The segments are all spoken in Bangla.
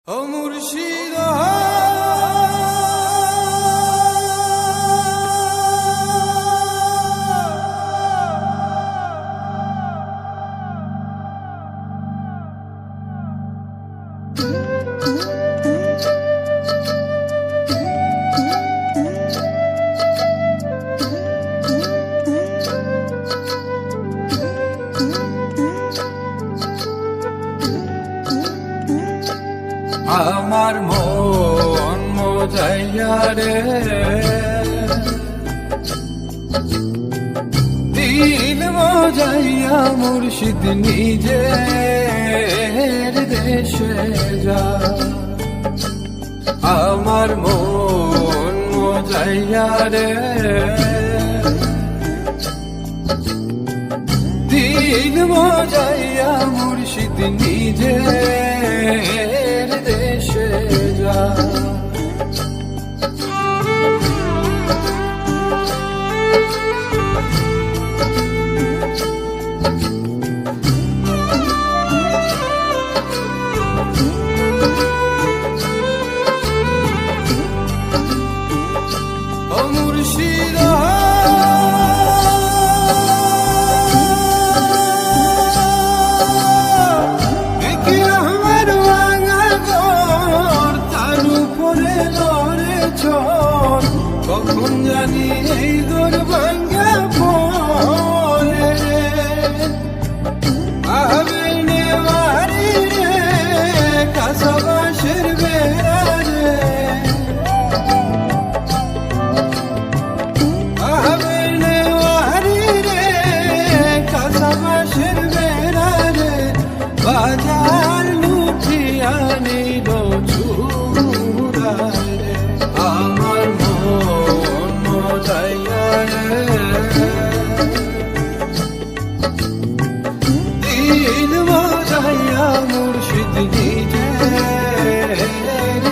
ও মুর্শিদ আমার মন মজাইয়া রে দিল মজাইয়া মুর্শিদ নিজের দেশে যা। আমার মন মজাইয়া রে দিল মজাইয়া মুর্শিদ নিজের দেশে যা। ও মুর্শিদ কখন জানি এই দোর ভাঙ্গা পড়ে আবে নেওয়ারি রে কাসাবাসের বেড়া রে আবে নেওয়ারি রে কাসাবাসের বেড়া রে বাজার লুঠিয়া নিল চুরায় রে। আমার দিল মজাইয়া মুর্শিদ নিজের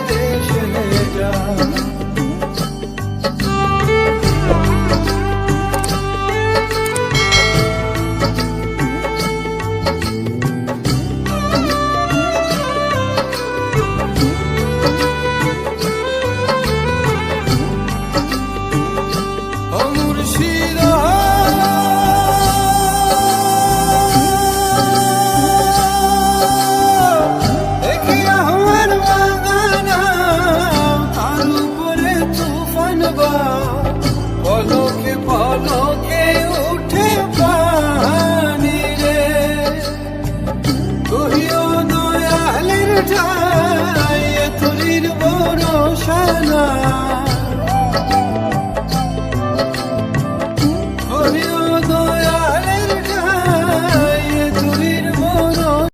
দেশে যা। ও মুর্শিদ দেখি আমার বাগানা তার উপরে তুফান বা পলকে পলকে উঠে পানি রে কহিও দয়ালের ঠাই তোরির ভরসা না।